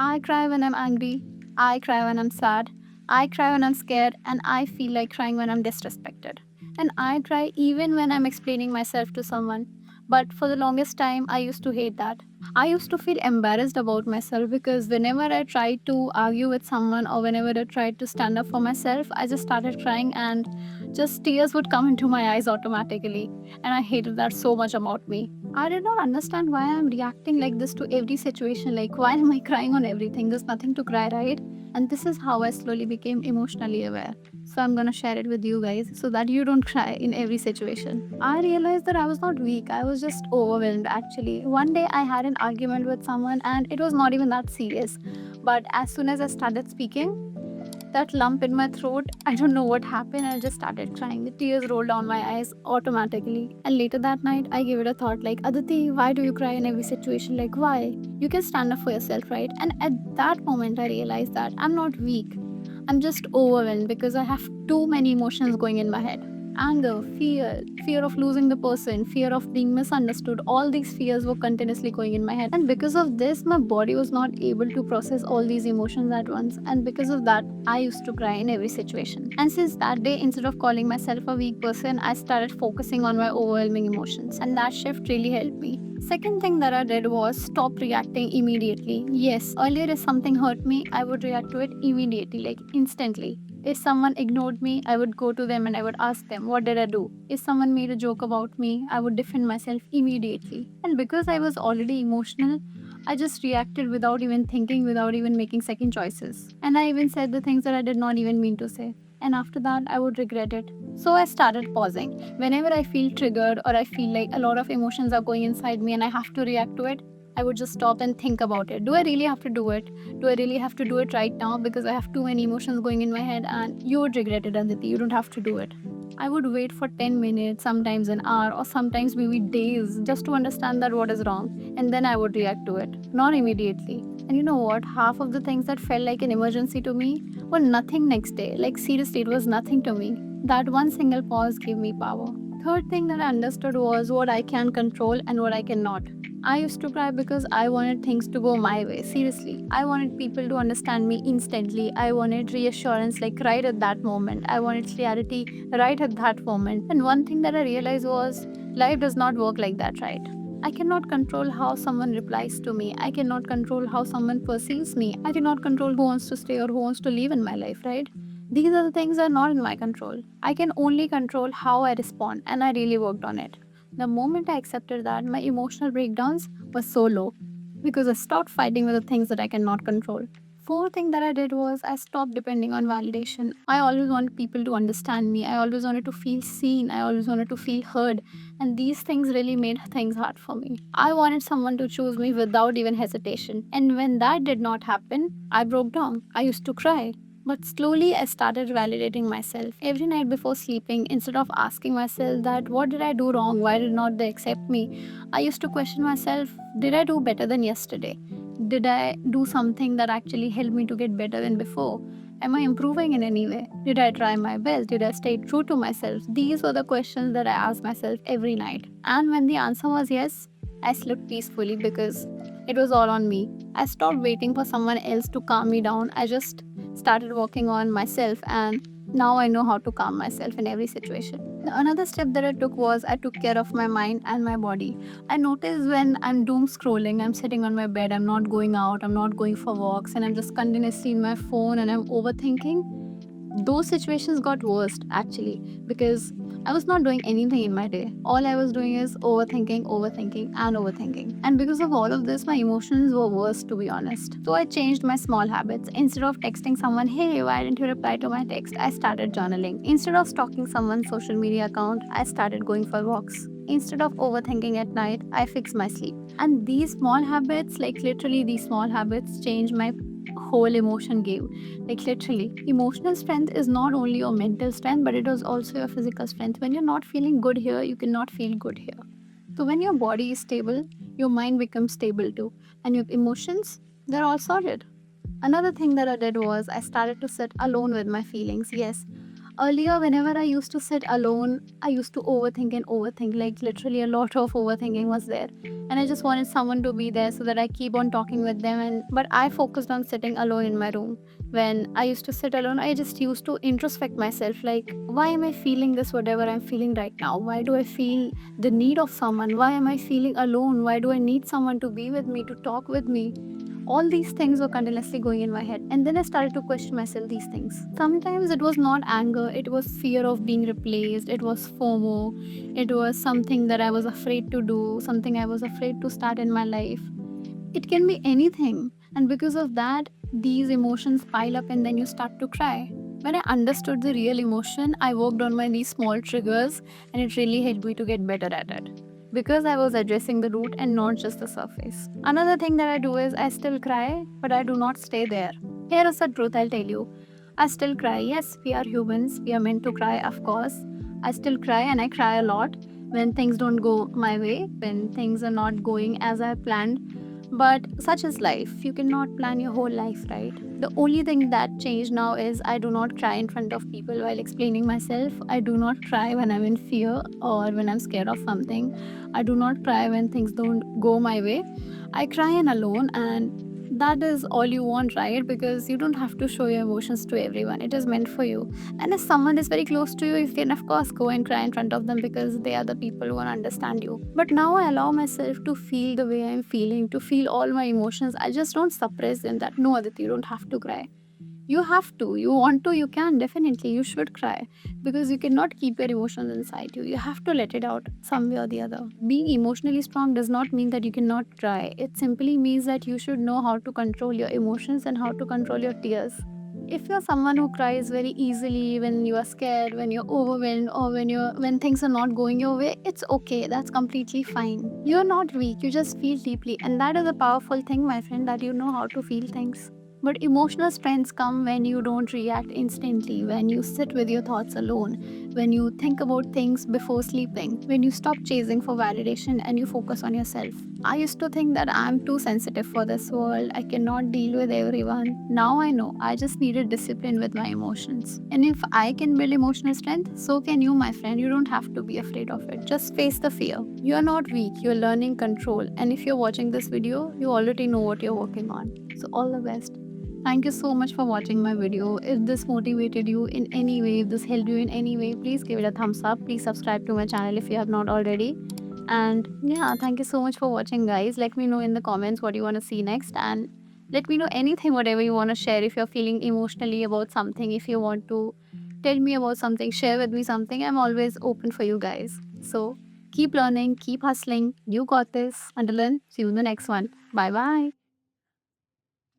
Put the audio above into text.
I cry when I'm angry. I cry when I'm sad. I cry when I'm scared. And I feel like crying when I'm disrespected. And I cry even when I'm explaining myself to someone. But for the longest time, I used to hate that. I used to feel embarrassed about myself because whenever I tried to argue with someone or whenever I tried to stand up for myself, I just started crying and just tears would come into my eyes automatically. And I hated that so much about me. I did not understand why I'm reacting like this to every situation. Like, why am I crying on everything? There's nothing to cry, right? And this is how I slowly became emotionally aware. So, I'm gonna share it with you guys so that you don't cry in every situation. I realized that I was not weak, I was just overwhelmed actually. One day I had an argument with someone and it was not even that serious. But as soon as I started speaking, that lump in my throat, I don't know what happened. I just started crying. The tears rolled down my eyes automatically. And later that night, I gave it a thought like, Aditi, why do you cry in every situation? Like, why? You can stand up for yourself, right? And at that moment, I realized that I'm not weak. I'm just overwhelmed because I have too many emotions going in my head. Anger, fear of losing the person, fear of being misunderstood. All these fears were continuously going in my head. And because of this, my body was not able to process all these emotions at once. And because of that, I used to cry in every situation. And since that day, instead of calling myself a weak person, I started focusing on my overwhelming emotions. And that shift really helped me. Second thing that I did was stop reacting immediately. Yes, earlier if something hurt me, I would react to it immediately, like instantly. If someone ignored me, I would go to them and I would ask them, what did I do? If someone made a joke about me, I would defend myself immediately. And because I was already emotional, I just reacted without even thinking, without even making second choices. And I even said the things that I did not even mean to say. And after that, I would regret it. So I started pausing. Whenever I feel triggered or I feel like a lot of emotions are going inside me and I have to react to it, I would just stop and think about it. Do I really have to do it? Do I really have to do it right now? Because I have too many emotions going in my head and you would regret it, Aditi. You don't have to do it. I would wait for 10 minutes, sometimes an hour, or sometimes maybe days just to understand that what is wrong. And then I would react to it, not immediately. And you know what? Half of the things that felt like an emergency to me were nothing next day. Like, seriously, it was nothing to me. That one single pause gave me power. Third thing that I understood was what I can control and what I cannot. I used to cry because I wanted things to go my way. Seriously. I wanted people to understand me instantly. I wanted reassurance like right at that moment. I wanted clarity right at that moment. And one thing that I realized was life does not work like that, right? I cannot control how someone replies to me. I cannot control how someone perceives me. I cannot control who wants to stay or who wants to leave in my life, right? These are the things that are not in my control. I can only control how I respond, and I really worked on it. The moment I accepted that, my emotional breakdowns were so low because I stopped fighting with the things that I cannot control. Fourth thing that I did was I stopped depending on validation. I always wanted people to understand me. I always wanted to feel seen. I always wanted to feel heard. And these things really made things hard for me. I wanted someone to choose me without even hesitation. And when that did not happen, I broke down. I used to cry. But slowly I started validating myself. Every night before sleeping, instead of asking myself that what did I do wrong? Why did not they accept me? I used to question myself, did I do better than yesterday? Did I do something that actually helped me to get better than before? Am I improving in any way? Did I try my best? Did I stay true to myself? These were the questions that I asked myself every night. And when the answer was yes, I slept peacefully because it was all on me. I stopped waiting for someone else to calm me down. I just started working on myself, and now I know how to calm myself in every situation. Another step that I took was I took care of my mind and my body. I notice when I'm doom scrolling, I'm sitting on my bed, I'm not going out, I'm not going for walks, and I'm just continuously in my phone and I'm overthinking. Those situations got worse actually because I was not doing anything in my day. All I was doing is overthinking, overthinking, and overthinking. And because of all of this, my emotions were worse to be honest. So I changed my small habits. Instead of texting someone, hey, why didn't you reply to my text? I started journaling. Instead of stalking someone's social media account, I started going for walks. Instead of overthinking at night, I fixed my sleep. And these small habits, like literally these small habits, changed my whole emotion game. Like literally, emotional strength is not only your mental strength, but it is also your physical strength. When you're not feeling good here, you cannot feel good here. So when your body is stable, your mind becomes stable too, and your emotions, they're all sorted. Another thing that I did was I started to sit alone with my feelings. Yes, Earlier, whenever I used to sit alone, I used to overthink and overthink, like literally a lot of overthinking was there. And I just wanted someone to be there so that I keep on talking with them. And but I focused on sitting alone in my room. When I used to sit alone, I just used to introspect myself, like, why am I feeling this, whatever I'm feeling right now? Why do I feel the need of someone? Why am I feeling alone? Why do I need someone to be with me, to talk with me? All these things were continuously going in my head. And then I started to question myself these things. Sometimes it was not anger, it was fear of being replaced, it was FOMO, it was something that I was afraid to do, something I was afraid to start in my life. It can be anything. And because of that, these emotions pile up and then you start to cry. When I understood the real emotion, I worked on my these small triggers and it really helped me to get better at it. Because I was addressing the root and not just the surface. Another thing that I do is I still cry, but I do not stay there. Here is the truth I'll tell you. I still cry. Yes, we are humans. We are meant to cry, of course. I still cry and I cry a lot when things don't go my way, when things are not going as I planned. But such is life. You cannot plan your whole life, right? The only thing that changed now is I do not cry in front of people while explaining myself. I do not cry when I'm in fear or when I'm scared of something. I do not cry when things don't go my way. I cry in alone, and that is all you want, right? Because you don't have to show your emotions to everyone. It is meant for you. And if someone is very close to you, you can, of course, go and cry in front of them because they are the people who will understand you. But now I allow myself to feel the way I'm feeling, to feel all my emotions. I just don't suppress them that no, Aditi, you don't have to cry. You have to. You want to, you can. Definitely, you should cry because you cannot keep your emotions inside you. You have to let it out some way or the other. Being emotionally strong does not mean that you cannot cry. It simply means that you should know how to control your emotions and how to control your tears. If you're someone who cries very easily when you are scared, when you're overwhelmed, or when things are not going your way, it's okay. That's completely fine. You're not weak. You just feel deeply, and that is a powerful thing, my friend, that you know how to feel things. But emotional strengths come when you don't react instantly, when you sit with your thoughts alone, when you think about things before sleeping, when you stop chasing for validation and you focus on yourself. I used to think that I'm too sensitive for this world, I cannot deal with everyone. Now I know I just needed discipline with my emotions. And if I can build emotional strength, so can you, my friend. You don't have to be afraid of it. Just face the fear. You're not weak, you're learning control. And if you're watching this video, you already know what you're working on. So, all the best. Thank you so much for watching my video. If this motivated you in any way, if this helped you in any way, please give it a thumbs up. Please subscribe to my channel if you have not already. And yeah, thank you so much for watching, guys. Let me know in the comments what you want to see next, and let me know anything, whatever you want to share. If you're feeling emotionally about something, if you want to tell me about something, share with me something. I'm always open for you guys. So keep learning, keep hustling. You got this. Until then, see you in the next one. Bye bye.